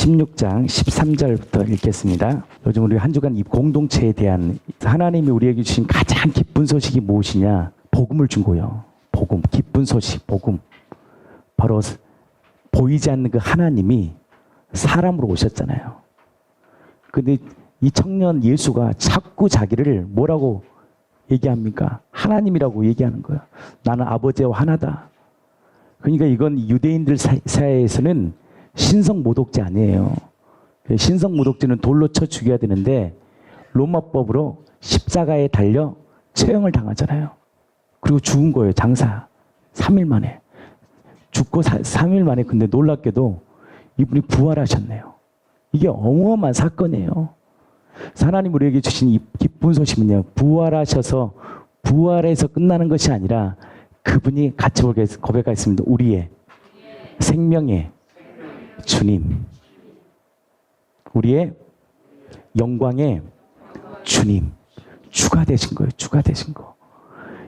16장 13절부터 읽겠습니다. 요즘 우리 한 주간 이 공동체에 대한 하나님이 우리에게 주신 가장 기쁜 소식이 무엇이냐? 복음을 준 거예요. 복음, 기쁜 소식, 복음. 바로 보이지 않는 그 하나님이 사람으로 오셨잖아요. 근데 이 청년 예수가 자꾸 자기를 뭐라고 얘기합니까? 하나님이라고 얘기하는 거예요. 나는 아버지와 하나다. 그러니까 이건 유대인들 사이에서는 신성모독죄 아니에요. 신성모독죄는 돌로 쳐 죽여야 되는데 로마법으로 십자가에 달려 처형을 당하잖아요. 그리고 죽은 거예요. 장사 3일 만에. 죽고 3일 만에 근데 놀랍게도 이분이 부활하셨네요. 이게 어마어마한 사건이에요. 하나님 우리에게 주신 이 기쁜 소식은요. 부활하셔서 부활해서 끝나는 것이 아니라 그분이 같이 고백하겠습니다. 우리의 생명의 주님. 우리의 영광의 주님. 주가 되신 거예요. 주가 되신 거.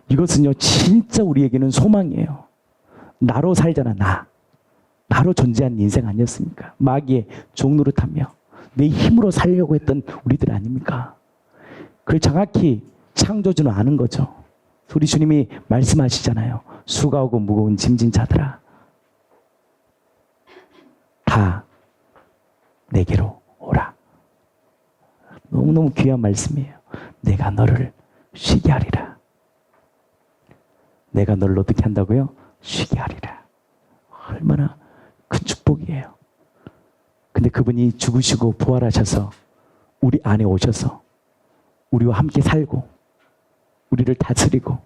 이것은요. 진짜 우리에게는 소망이에요. 나로 살잖아. 나로 존재한 인생 아니었습니까? 마귀의 종노릇하며 내 힘으로 살려고 했던 우리들 아닙니까? 그걸 정확히 창조주는 아는 거죠. 우리 주님이 말씀하시잖아요. 수고하고 무거운 짐진 자들아 다 내게로 오라. 너무너무 귀한 말씀이에요. 내가 너를 쉬게 하리라. 내가 너를 어떻게 한다고요? 쉬게 하리라. 얼마나 큰 축복이에요. 근데 그분이 죽으시고 부활하셔서 우리 안에 오셔서 우리와 함께 살고 우리를 다스리고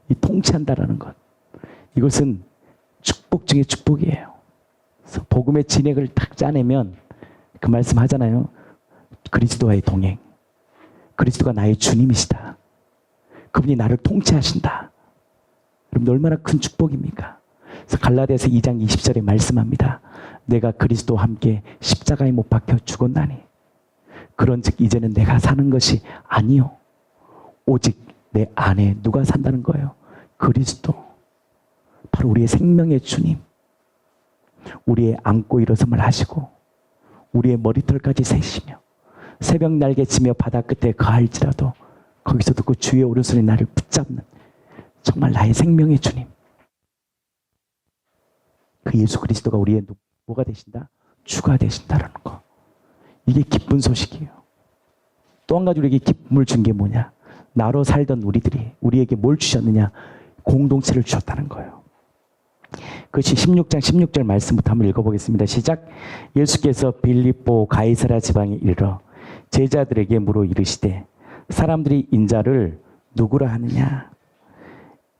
이 통치한다라는 것. 이것은 축복 중에 축복이에요. 그래서 복음의 진액을 딱 짜내면 그 말씀 하잖아요. 그리스도와의 동행. 그리스도가 나의 주님이시다. 그분이 나를 통치하신다. 여러분 얼마나 큰 축복입니까? 그래서 갈라디아서 2장 20절에 말씀합니다. 내가 그리스도와 함께 십자가에 못 박혀 죽었나니 그런즉 이제는 내가 사는 것이 아니요 오직 내 안에 누가 산다는 거예요? 그리스도. 바로 우리의 생명의 주님. 우리의 안고 일어섬을 하시고 우리의 머리털까지 세시며 새벽 날개치며 바다 끝에 거할지라도 거기서도 그 주의 오른손이 나를 붙잡는 정말 나의 생명의 주님. 그 예수 그리스도가 우리의 뭐가 되신다? 주가 되신다라는 거. 이게 기쁜 소식이에요. 또 한 가지 우리에게 기쁨을 준 게 뭐냐? 나로 살던 우리들이 우리에게 뭘 주셨느냐? 공동체를 주셨다는 거예요. 그것이 16장 16절 말씀부터 한번 읽어보겠습니다. 시작. 예수께서 빌립보 가이사랴 지방에 이르러 제자들에게 물어 이르시되 사람들이 인자를 누구라 하느냐?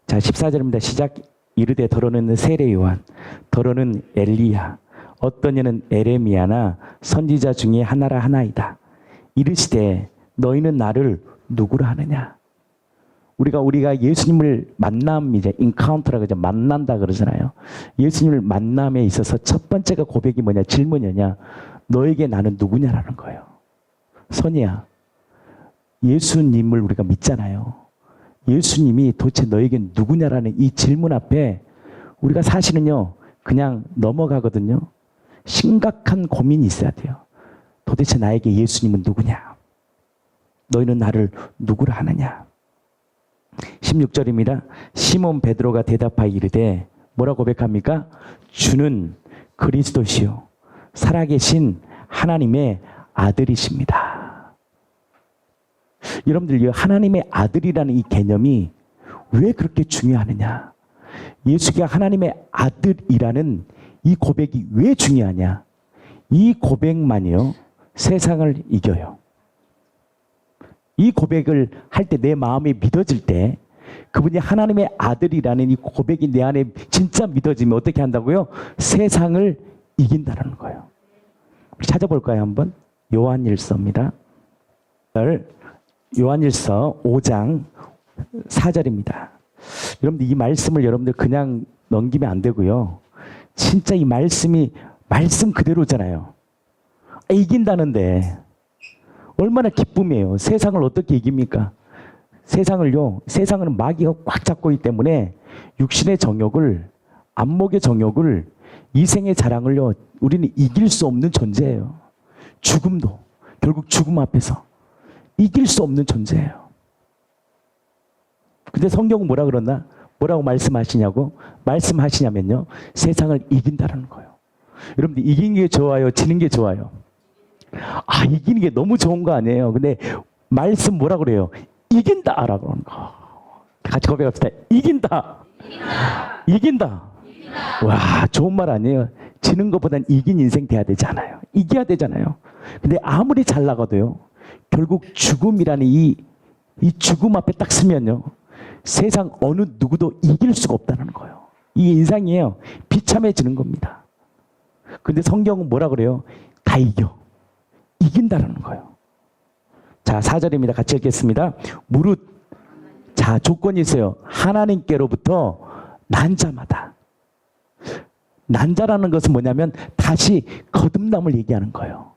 자 14절입니다. 시작. 이르되 더러는 세례 요한, 더러는 엘리야, 어떤 이는 에레미야나 선지자 중에 하나라 하나이다. 이르시되 너희는 나를 누구라 하느냐? 우리가 예수님을 만남 이제 인카운터라고 이제 만난다 그러잖아요. 예수님을 만남에 있어서 첫 번째가 고백이 뭐냐? 질문이냐? 너에게 나는 누구냐라는 거예요. 선이야. 예수님을 우리가 믿잖아요. 예수님이 도대체 너에게 누구냐라는 이 질문 앞에 우리가 사실은요 그냥 넘어가거든요. 심각한 고민이 있어야 돼요. 도대체 나에게 예수님은 누구냐? 너희는 나를 누구라 하느냐? 16절입니다. 시몬 베드로가 대답하여 이르되 뭐라 고백합니까? 주는 그리스도시요 살아계신 하나님의 아들이십니다. 여러분들 이 하나님의 아들이라는 이 개념이 왜 그렇게 중요하느냐? 예수가 하나님의 아들이라는 이 고백이 왜 중요하냐? 이 고백만이요 세상을 이겨요. 이 고백을 할 때 내 마음이 믿어질 때 그분이 하나님의 아들이라는 이 고백이 내 안에 진짜 믿어지면 어떻게 한다고요? 세상을 이긴다는 거예요. 우리 찾아볼까요 한번? 요한일서입니다. 요한일서 5장 4절입니다. 여러분들 이 말씀을 여러분들 그냥 넘기면 안 되고요. 진짜 이 말씀이 말씀 그대로잖아요. 이긴다는데 얼마나 기쁨이에요. 세상을 어떻게 이깁니까? 세상은 마귀가 꽉 잡고 있기 때문에 육신의 정욕을 안목의 정욕을 이 생의 자랑을요, 우리는 이길 수 없는 존재예요. 죽음도 결국 죽음 앞에서 이길 수 없는 존재예요. 근데 성경은 뭐라 그러나? 뭐라고 말씀하시냐고? 말씀하시냐면요, 세상을 이긴다라는 거예요. 여러분들, 이기는 게 좋아요? 지는 게 좋아요? 아, 이기는 게 너무 좋은 거 아니에요? 근데 말씀 뭐라 그래요? 이긴다라고 하는 거. 같이 고백합시다. 이긴다. 이긴다. 와, 좋은 말 아니에요? 지는 것보단 이긴 인생 돼야 되잖아요. 이겨야 되잖아요. 근데 아무리 잘 나가도요, 결국 죽음이라는 이 죽음 앞에 딱 서면요, 세상 어느 누구도 이길 수가 없다는 거예요. 이게 인상이에요. 비참해지는 겁니다. 근데 성경은 뭐라 그래요? 다 이겨. 이긴다라는 거예요. 자, 4절입니다. 같이 읽겠습니다. 무릇, 자, 조건이 있어요. 하나님께로부터 난 자마다. 난 자라는 것은 뭐냐면 다시 거듭남을 얘기하는 거예요.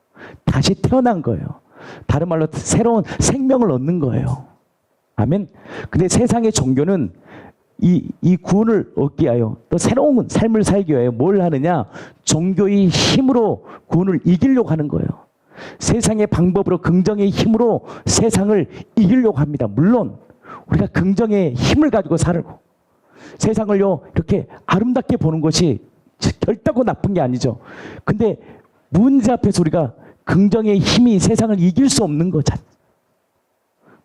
다시 태어난 거예요. 다른 말로 새로운 생명을 얻는 거예요. 아멘. 근데 세상의 종교는 이 구원을 얻기 위하여, 또 새로운 삶을 살기 위하여 뭘 하느냐? 종교의 힘으로 구원을 이기려고 하는 거예요. 세상의 방법으로, 긍정의 힘으로 세상을 이기려고 합니다. 물론 우리가 긍정의 힘을 가지고 살고 세상을요, 이렇게 아름답게 보는 것이 결단코 나쁜 게 아니죠. 근데 문제 앞에서 우리가 긍정의 힘이 세상을 이길 수 없는 거잖아요.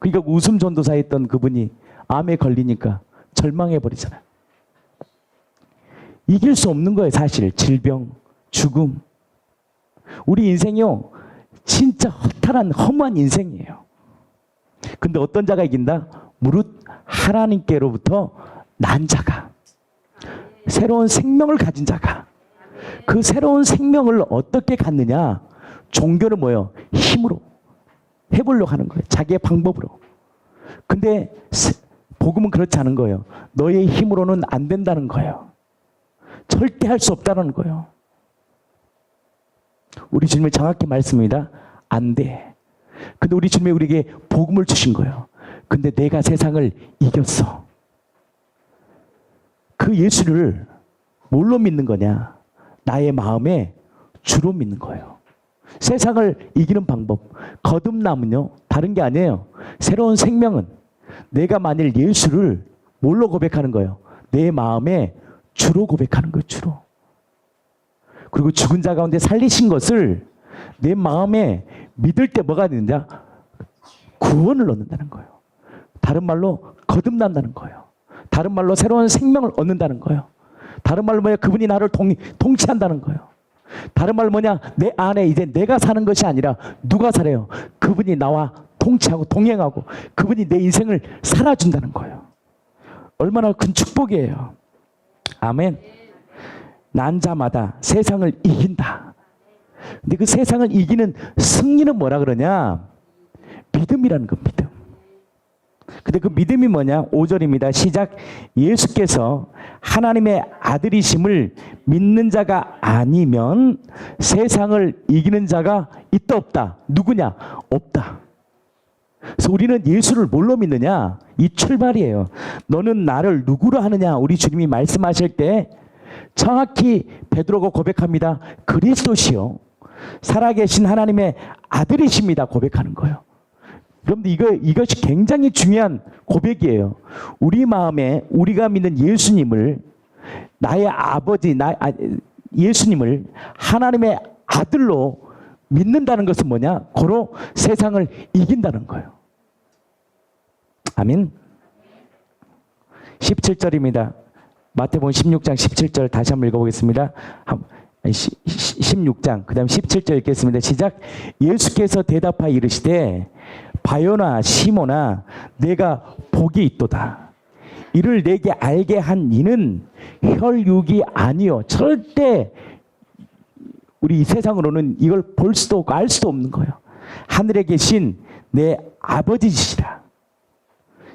그러니까 웃음 전도사 했던 그분이 암에 걸리니까 절망해버리잖아요. 이길 수 없는 거예요, 사실. 질병, 죽음. 우리 인생이요, 진짜 허탈한, 허무한 인생이에요. 근데 어떤 자가 이긴다? 무릇 하나님께로부터 난 자가, 새로운 생명을 가진 자가. 그 새로운 생명을 어떻게 갖느냐? 종교는 뭐예요? 힘으로 해보려고 하는 거예요. 자기의 방법으로. 근데 복음은 그렇지 않은 거예요. 너의 힘으로는 안 된다는 거예요. 절대 할 수 없다는 거예요. 우리 주님이 정확히 말씀입니다. 안 돼. 근데 우리 주님이 우리에게 복음을 주신 거예요. 근데 내가 세상을 이겼어. 그 예수를 뭘로 믿는 거냐? 나의 마음에 주로 믿는 거예요. 세상을 이기는 방법, 거듭남은요, 다른 게 아니에요. 새로운 생명은 내가 만일 예수를 뭘로 고백하는 거예요? 내 마음에 주로 고백하는 거예요, 주로. 그리고 죽은 자 가운데 살리신 것을 내 마음에 믿을 때 뭐가 되느냐? 구원을 얻는다는 거예요. 다른 말로 거듭난다는 거예요. 다른 말로 새로운 생명을 얻는다는 거예요. 다른 말로 뭐냐? 그분이 나를 통치한다는 거예요. 다른 말로 뭐냐? 내 안에 이제 내가 사는 것이 아니라 누가 살아요? 그분이 나와 통치하고 동행하고 그분이 내 인생을 살아준다는 거예요. 얼마나 큰 축복이에요. 아멘. 난 자마다 세상을 이긴다. 근데 그 세상을 이기는 승리는 뭐라 그러냐? 믿음이라는 거, 믿음. 근데 그 믿음이 뭐냐? 5절입니다. 시작. 예수께서 하나님의 아들이심을 믿는 자가 아니면 세상을 이기는 자가 있다 없다? 누구냐? 없다. 그래서 우리는 예수를 뭘로 믿느냐? 이 출발이에요. 너는 나를 누구로 하느냐? 우리 주님이 말씀하실 때 정확히 베드로가 고백합니다. 그리스도시요 살아계신 하나님의 아들이십니다. 고백하는 거예요. 여러분들 이것이 굉장히 중요한 고백이에요. 우리 마음에 우리가 믿는 예수님을, 나의 아버지, 예수님을 하나님의 아들로 믿는다는 것은 뭐냐? 고로 세상을 이긴다는 거예요. 아멘. 17절입니다. 마태복음 16장 17절 다시 한번 읽어보겠습니다. 16장 그 다음 17절 읽겠습니다. 시작. 예수께서 대답하여 이르시되 바요나 시모나 내가 복이 있도다. 이를 내게 알게 한 이는 혈육이 아니요. 절대 우리 이 세상으로는 이걸 볼 수도 없고 알 수도 없는 거예요. 하늘에 계신 내 아버지시라.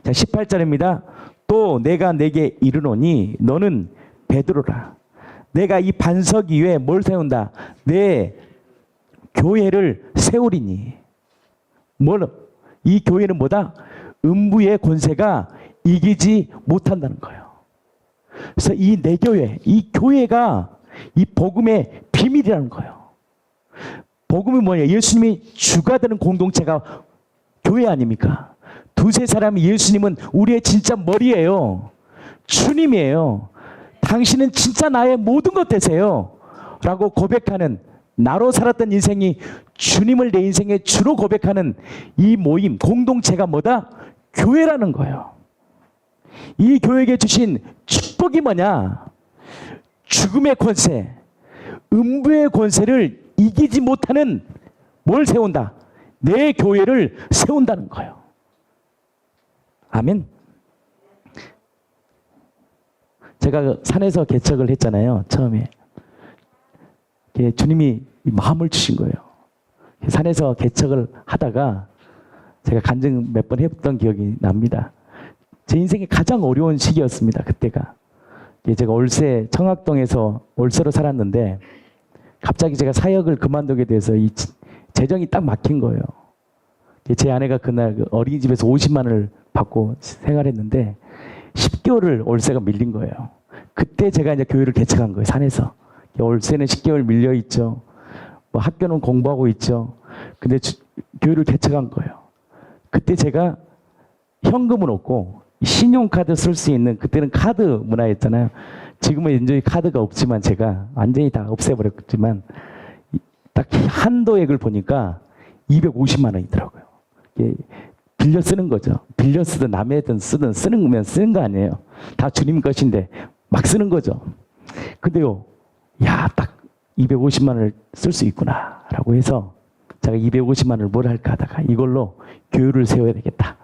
자, 18절입니다. 또 내가 내게 이르노니 너는 베드로라. 내가 이 반석 위에 뭘 세운다? 내 교회를 세우리니. 이 교회는 뭐다? 음부의 권세가 이기지 못한다는 거예요. 그래서 이 내 교회, 이 교회가 이 복음의 비밀이라는 거예요. 복음이 뭐냐? 예수님이 주가 되는 공동체가 교회 아닙니까? 두세 사람이 예수님은 우리의 진짜 머리예요. 주님이에요. 당신은 진짜 나의 모든 것 되세요. 라고 고백하는, 나로 살았던 인생이 주님을 내 인생의 주로 고백하는 이 모임, 공동체가 뭐다? 교회라는 거예요. 이 교회에게 주신 축복이 뭐냐? 죽음의 권세, 음부의 권세를 이기지 못하는 뭘 세운다? 내 교회를 세운다는 거예요. 아멘. 제가 산에서 개척을 했잖아요. 처음에. 주님이 마음을 주신 거예요. 산에서 개척을 하다가 제가 간증 몇 번 했던 기억이 납니다. 제 인생의 가장 어려운 시기였습니다. 그때가. 제가 올세, 청학동에서 올세로 살았는데 갑자기 제가 사역을 그만두게 돼서 이 재정이 딱 막힌 거예요. 제 아내가 그날 어린이집에서 50만 원을 받고 생활했는데 10개월을 월세가 밀린 거예요. 그때 제가 이제 교회를 개척한 거예요. 산에서. 월세는 10개월 밀려 있죠. 뭐 학교는 공부하고 있죠. 근데 교회를 개척한 거예요. 그때 제가 현금은 없고 신용카드 쓸 수 있는, 그때는 카드 문화였잖아요. 지금은 이제 카드가 없지만 제가 완전히 다 없애버렸지만 딱 한도액을 보니까 250만 원이더라고요. 빌려 쓰는 거죠. 빌려 쓰든 남의 돈 쓰든 쓰는 거면 쓰는 거 아니에요. 다 주님 것인데 막 쓰는 거죠. 근데요, 야, 딱 250만 원을 쓸 수 있구나 라고 해서 제가 250만 원을 뭘 할까 하다가 이걸로 교회를 세워야 되겠다.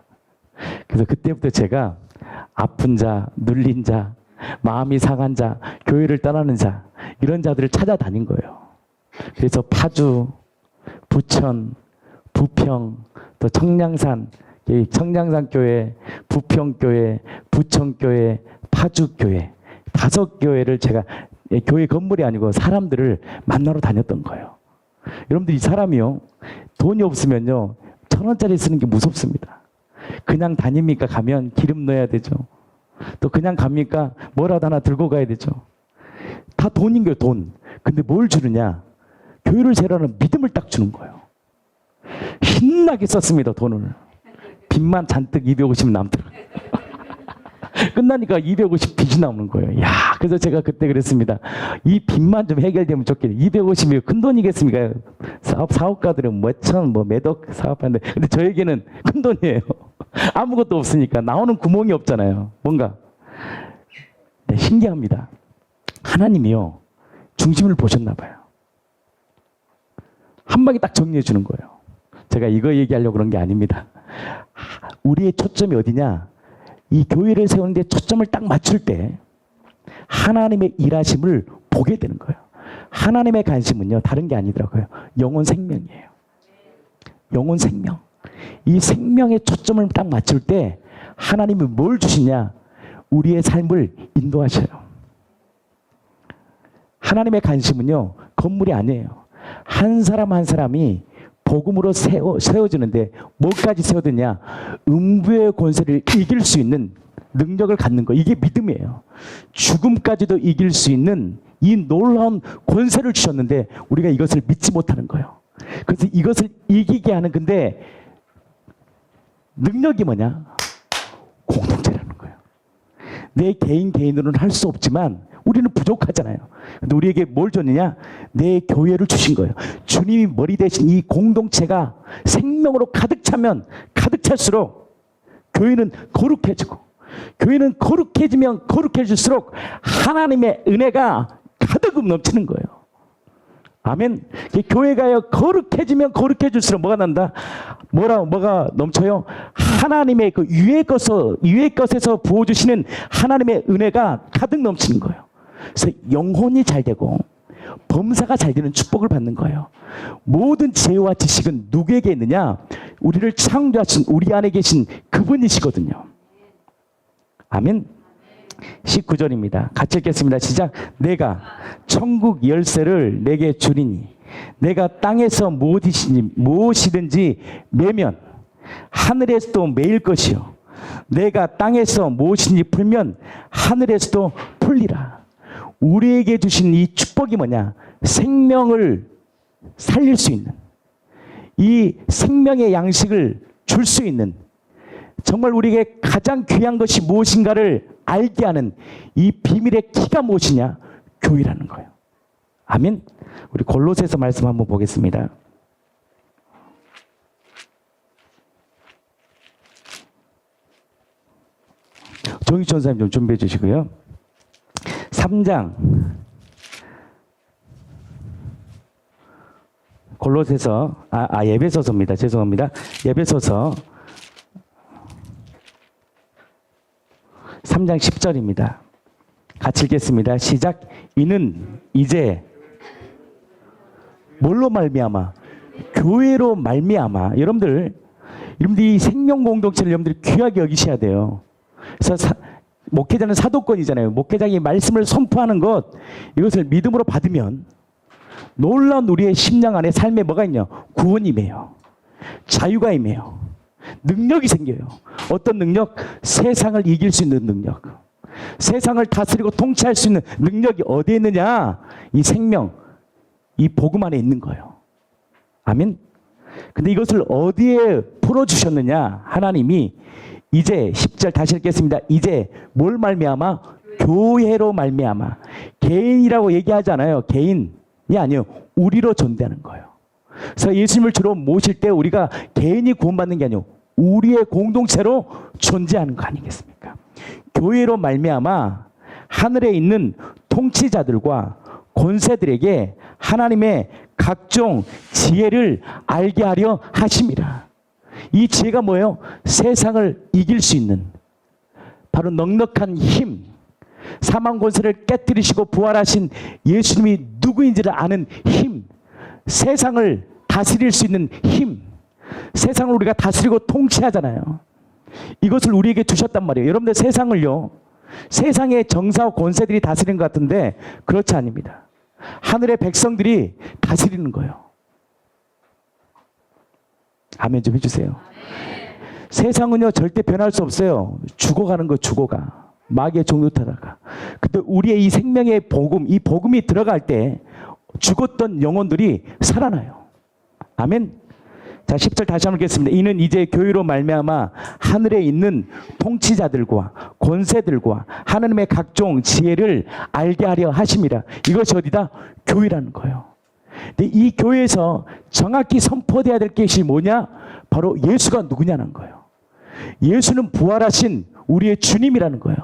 그래서 그때부터 제가 아픈 자, 눌린 자, 마음이 상한 자, 교회를 떠나는 자, 이런 자들을 찾아다닌 거예요. 그래서 파주, 부천, 부평, 또 청량산, 청량산교회, 부평교회, 부천교회, 파주교회, 5교회를 제가 교회 건물이 아니고 사람들을 만나러 다녔던 거예요. 여러분들, 이 사람이요, 돈이 없으면요 1,000원짜리 쓰는 게 무섭습니다. 그냥 다닙니까? 가면 기름 넣어야 되죠. 또 그냥 갑니까? 뭐라도 하나 들고 가야 되죠. 다 돈인 거예요, 돈. 근데 뭘 주느냐? 교회를 세우라는 믿음을 딱 주는 거예요. 신나게 썼습니다, 돈을. 빚만 잔뜩 250 남더라고요. 끝나니까 250 빚이 나오는 거예요. 야, 그래서 제가 그때 그랬습니다. 이 빚만 좀 해결되면 좋겠네. 250이 큰 돈이겠습니까? 사업가들은 몇천, 몇억 사업하는데, 근데 저에게는 큰 돈이에요. 아무것도 없으니까 나오는 구멍이 없잖아요. 뭔가. 네, 신기합니다. 하나님이요, 중심을 보셨나 봐요. 한 방에 딱 정리해 주는 거예요. 제가 이거 얘기하려고 그런 게 아닙니다. 우리의 초점이 어디냐? 이 교회를 세우는데 초점을 딱 맞출 때 하나님의 일하심을 보게 되는 거예요. 하나님의 관심은요, 다른 게 아니더라고요. 영혼 생명이에요. 영혼 생명. 이 생명의 초점을 딱 맞출 때 하나님이 뭘 주시냐? 우리의 삶을 인도하셔요. 하나님의 관심은요, 건물이 아니에요. 한 사람 한 사람이 복음으로 세워지는데 뭐까지 세워드냐? 음부의 권세를 이길 수 있는 능력을 갖는 거. 이게 믿음이에요. 죽음까지도 이길 수 있는 이 놀라운 권세를 주셨는데 우리가 이것을 믿지 못하는 거예요. 그래서 이것을 이기게 하는, 근데 능력이 뭐냐? 공동체라는 거예요. 내 개인으로는 할 수 없지만 우리는 부족하잖아요. 근데 우리에게 뭘 줬느냐? 내 교회를 주신 거예요. 주님이 머리 대신 이 공동체가 생명으로 가득 차면 가득 찰수록 교회는 거룩해지고, 교회는 거룩해지면 거룩해질수록 하나님의 은혜가 가득 넘치는 거예요. 아멘. 교회가요, 거룩해지면 거룩해질수록 뭐가 난다? 뭐가 넘쳐요? 하나님의 그 위의 것에서 부어주시는 하나님의 은혜가 가득 넘치는 거예요. 그래서 영혼이 잘 되고 범사가 잘 되는 축복을 받는 거예요. 모든 지혜와 지식은 누구에게 있느냐? 우리를 창조하신 우리 안에 계신 그분이시거든요. 아멘. 19절입니다. 같이 읽겠습니다. 시작. 내가 천국 열쇠를 내게 주리니 내가 땅에서 무엇이든지 매면 하늘에서도 매일 것이요 내가 땅에서 무엇이든지 풀면 하늘에서도 풀리라. 우리에게 주신 이 축복이 뭐냐? 생명을 살릴 수 있는, 이 생명의 양식을 줄 수 있는, 정말 우리에게 가장 귀한 것이 무엇인가를 알게 하는 이 비밀의 키가 무엇이냐? 교회라는 거예요. 아멘. 우리 골로새서 말씀 한번 보겠습니다. 정익 전사님 좀 준비해 주시고요. 3장 골로새서 예배소서입니다. 죄송합니다. 예배소서 3장 10절입니다. 같이 읽겠습니다. 시작. 이는 이제 뭘로 말미암아? 교회로 말미암아. 여러분들 이 생명 공동체를 여러분들이 귀하게 여기셔야 돼요. 그래서 목회자는 사도권이잖아요. 목회자의 말씀을 선포하는 것, 이것을 믿음으로 받으면 놀라운 우리의 심령 안에 삶에 뭐가 있냐? 구원이 임해요. 자유가 임해요. 능력이 생겨요. 어떤 능력? 세상을 이길 수 있는 능력. 세상을 다스리고 통치할 수 있는 능력이 어디에 있느냐? 이 생명, 이 복음 안에 있는 거예요. 아멘. 근데 이것을 어디에 풀어주셨느냐? 하나님이 이제 10절 다시 읽겠습니다. 이제 뭘 말미암아? 교회로 말미암아. 개인이라고 얘기하잖아요. 개인이 아니에요. 우리로 존재하는 거예요. 그래서 예수님을 주로 모실 때 우리가 개인이 구원받는 게 아니고 우리의 공동체로 존재하는 거 아니겠습니까? 교회로 말미암아 하늘에 있는 통치자들과 권세들에게 하나님의 각종 지혜를 알게 하려 하심이라. 이 지혜가 뭐예요? 세상을 이길 수 있는 바로 넉넉한 힘, 사망 권세를 깨뜨리시고 부활하신 예수님이 누구인지를 아는 힘, 세상을 다스릴 수 있는 힘, 세상을 우리가 다스리고 통치하잖아요. 이것을 우리에게 주셨단 말이에요. 여러분들 세상을요, 세상의 정사와 권세들이 다스리는 것 같은데 그렇지 않습니다. 하늘의 백성들이 다스리는 거예요. 아멘 좀 해주세요. 세상은요 절대 변할 수 없어요. 죽어가는 거 죽어가. 마귀의 종류 타다가. 근데 우리의 이 생명의 복음, 이 복음이 들어갈 때 죽었던 영혼들이 살아나요. 아멘. 자 10절 다시 한번 읽겠습니다. 이는 이제 교회로 말미암아 하늘에 있는 통치자들과 권세들과 하나님의 각종 지혜를 알게 하려 하심이라. 이것이 어디다? 교회라는 거예요. 근데 이 교회에서 정확히 선포돼야 될 것이 뭐냐? 바로 예수가 누구냐는 거예요. 예수는 부활하신 우리의 주님이라는 거예요.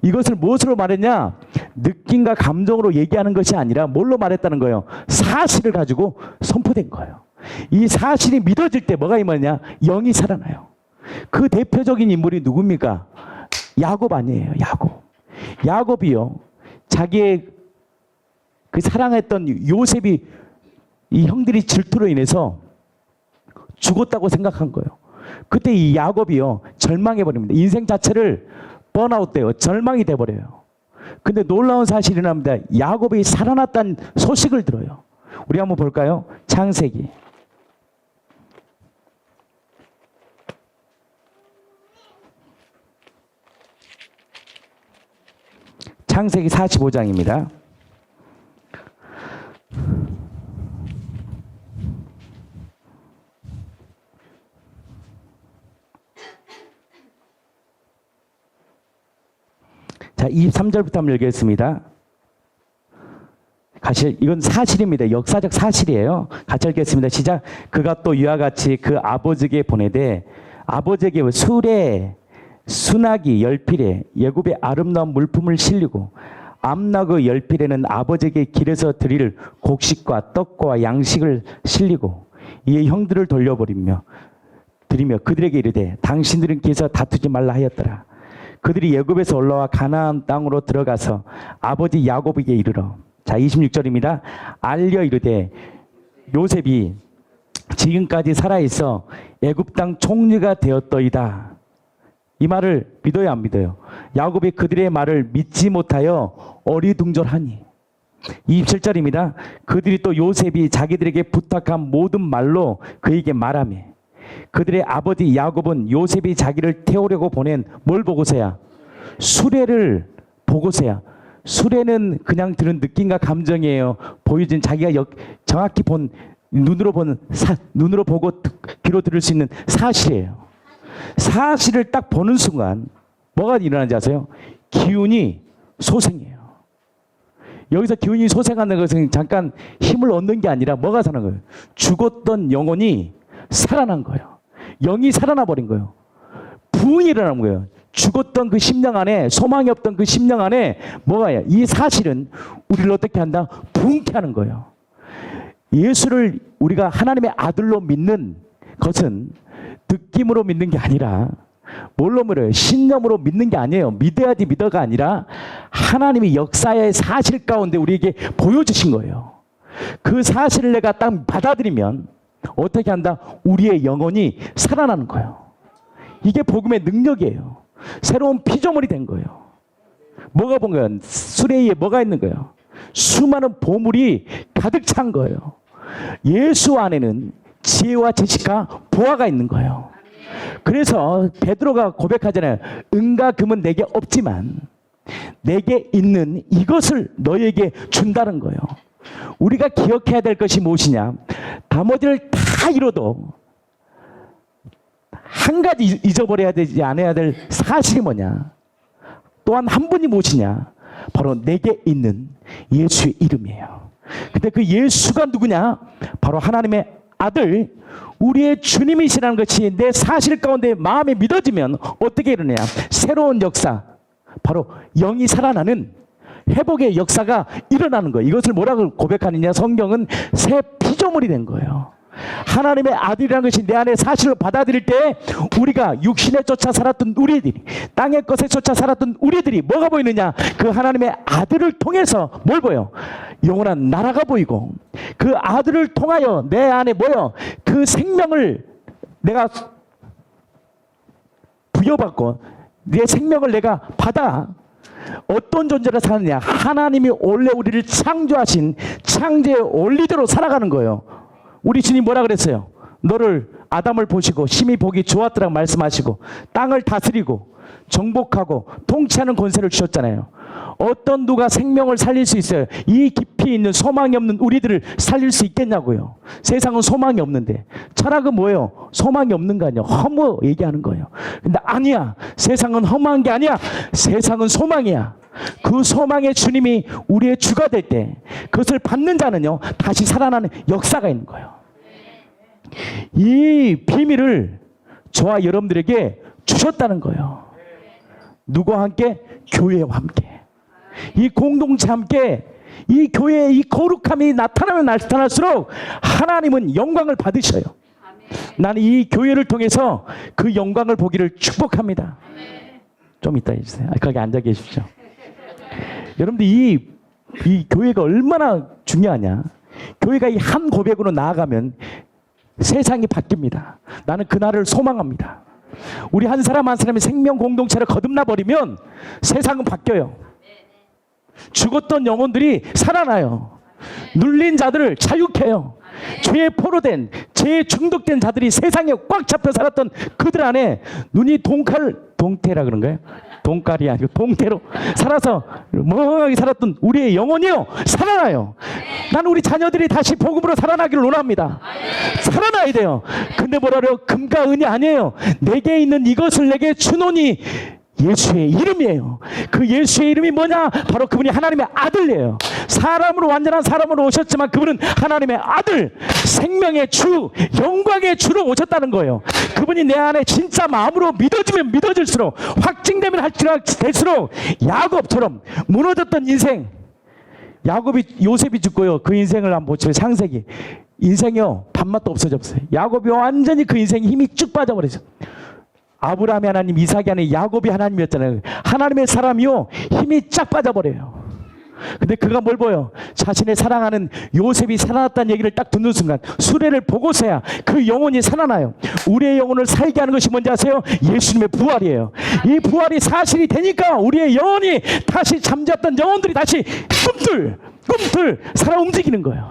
이것을 무엇으로 말했냐? 느낌과 감정으로 얘기하는 것이 아니라 뭘로 말했다는 거예요? 사실을 가지고 선포된 거예요. 이 사실이 믿어질 때 뭐가 임하냐? 영이 살아나요. 그 대표적인 인물이 누굽니까? 야곱 아니에요. 야곱. 야곱이요, 자기의 그 사랑했던 요셉이 이 형들이 질투로 인해서 죽었다고 생각한 거예요. 그때 이 야곱이요 절망해버립니다. 인생 자체를 번아웃돼요. 절망이 돼버려요. 근데 놀라운 사실이 납니다. 야곱이 살아났다는 소식을 들어요. 우리 한번 볼까요? 창세기. 창세기 45장입니다. 자, 23절부터 한번 읽겠습니다. 이건 사실입니다. 역사적 사실이에요. 같이 읽겠습니다. 시작. 그가 또 이와 같이 그 아버지에게 보내되 아버지에게 수레, 순하기, 열필에 예굽의 아름다운 물품을 실리고 암나 그 열필에는 아버지에게 길에서 드릴 곡식과 떡과 양식을 실리고 이에 형들을 드리며 그들에게 이르되 당신들은 길에서 다투지 말라 하였더라. 그들이 예굽에서 올라와 가나안 땅으로 들어가서 아버지 야곱에게 이르러. 자 26절입니다. 알려 이르되 요셉이 지금까지 살아있어 애굽 땅 총리가 되었더이다. 이 말을 믿어요, 안 믿어요? 야곱이 그들의 말을 믿지 못하여 어리둥절하니. 27절입니다. 그들이 또 요셉이 자기들에게 부탁한 모든 말로 그에게 말하며 그들의 아버지 야곱은 요셉이 자기를 태우려고 보낸 뭘 보고서야? 수레를 보고서야 수레는 그냥 들은 느낌과 감정이에요. 보여진 자기가 정확히 본 눈으로 보고 귀로 들을 수 있는 사실이에요. 사실을 딱 보는 순간 뭐가 일어나는지 아세요? 기운이 솟생해요. 여기서 기운이 솟아가는 것은 잠깐 힘을 얻는 게 아니라 뭐가 사는 거예요? 죽었던 영혼이 살아난 거예요. 영이 살아나 버린 거예요. 부흥이 일어나는 거예요. 죽었던 그 심령 안에, 소망이 없던 그 심령 안에 뭐가요? 이 사실은 우리를 어떻게 한다? 부흥케 하는 거예요. 예수를 우리가 하나님의 아들로 믿는 것은 느낌으로 믿는 게 아니라 뭘로 믿어요? 신념으로 믿는 게 아니에요. 믿어야지 믿어가 아니라 하나님이 역사의 사실 가운데 우리에게 보여주신 거예요. 그 사실을 내가 딱 받아들이면 어떻게 한다? 우리의 영혼이 살아나는 거예요. 이게 복음의 능력이에요. 새로운 피조물이 된 거예요. 뭐가 본 거예요? 수레위에 뭐가 있는 거예요? 수많은 보물이 가득 찬 거예요. 예수 안에는 지혜와 지식과 보화가 있는 거예요. 그래서 베드로가 고백하잖아요. 은과 금은 내게 없지만 내게 있는 이것을 너에게 준다는 거예요. 우리가 기억해야 될 것이 무엇이냐? 나머지를 다 잃어도 한 가지 잊어버려야 되지 않아야 될 사실이 뭐냐? 또한 한 분이 무엇이냐? 바로 내게 있는 예수의 이름이에요. 근데 그 예수가 누구냐? 바로 하나님의 아들, 우리의 주님이시라는 것이 내 사실 가운데 마음에 믿어지면 어떻게 일어나냐? 새로운 역사, 바로 영이 살아나는 회복의 역사가 일어나는 거예요. 이것을 뭐라고 고백하느냐? 성경은 새 피조물이 된 거예요. 하나님의 아들이라는 것이 내 안에 사실을 받아들일 때 우리가 육신에 쫓아 살았던 우리들이, 땅의 것에 쫓아 살았던 우리들이 뭐가 보이느냐? 그 하나님의 아들을 통해서 뭘 보여? 영원한 나라가 보이고, 그 아들을 통하여 내 안에 뭐요? 그 생명을 내가 부여받고 내 생명을 내가 받아 어떤 존재로 사느냐? 하나님이 원래 우리를 창조하신 창조의 원리대로 살아가는 거예요. 우리 주님 뭐라 그랬어요? 너를 아담을 보시고 심히 보기 좋았더라고 말씀하시고 땅을 다스리고 정복하고 통치하는 권세를 주셨잖아요. 어떤 누가 생명을 살릴 수 있어요? 이 깊이 있는 소망이 없는 우리들을 살릴 수 있겠냐고요. 세상은 소망이 없는데 철학은 뭐예요? 소망이 없는 거 아니에요. 허무 얘기하는 거예요. 근데 아니야. 세상은 허무한 게 아니야. 세상은 소망이야. 그 소망의 주님이 우리의 주가 될 때 그것을 받는 자는요 다시 살아나는 역사가 있는 거예요. 이 비밀을 저와 여러분들에게 주셨다는 거예요. 누구와 함께? 교회와 함께. 이 공동체와 함께 이 교회의 이 거룩함이 나타나면 나타날수록 하나님은 영광을 받으셔요. 나는 이 교회를 통해서 그 영광을 보기를 축복합니다. 좀 이따 해주세요. 거기 앉아 계십시오. 여러분들 이 교회가 얼마나 중요하냐? 교회가 이 한 고백으로 나아가면 세상이 바뀝니다. 나는 그날을 소망합니다. 우리 한 사람 한 사람이 생명 공동체를 거듭나 버리면 세상은 바뀌어요. 죽었던 영혼들이 살아나요. 눌린 자들을 자유케요. 죄에 포로된, 죄에 중독된 자들이 세상에 꽉 잡혀 살았던 그들 안에 눈이 동태라 그런가요? 동깔이 아니고 동태로 살아서 멍하게 살았던 우리의 영혼이요 살아나요. 나는 우리 자녀들이 다시 복음으로 살아나기를 원합니다. 살아나야 돼요. 근데 뭐라 그래요? 금과 은이 아니에요. 내게 있는 이것을 내게 주노니 예수의 이름이에요. 그 예수의 이름이 뭐냐? 바로 그분이 하나님의 아들이에요. 사람으로, 완전한 사람으로 오셨지만 그분은 하나님의 아들, 생명의 주, 영광의 주로 오셨다는 거예요. 그분이 내 안에 진짜 마음으로 믿어지면 믿어질수록, 확증되면 할수록 야곱처럼 무너졌던 인생, 요셉이 죽고요 그 인생을 한번 보세요. 창세기 인생이요 밥맛도 없어졌어요. 야곱이 완전히 그 인생에 힘이 쭉 빠져버렸어요. 아브라함이 하나님, 이삭이 하나님, 야곱이 하나님이었잖아요. 하나님의 사람이요 힘이 쫙 빠져버려요. 근데 그가 뭘 보여? 자신의 사랑하는 요셉이 살아났다는 얘기를 딱 듣는 순간 수레를 보고서야 그 영혼이 살아나요. 우리의 영혼을 살게 하는 것이 뭔지 아세요? 예수님의 부활이에요. 이 부활이 사실이 되니까 우리의 영혼이 다시 잠잤던 영혼들이 다시 꿈틀 살아 움직이는 거예요.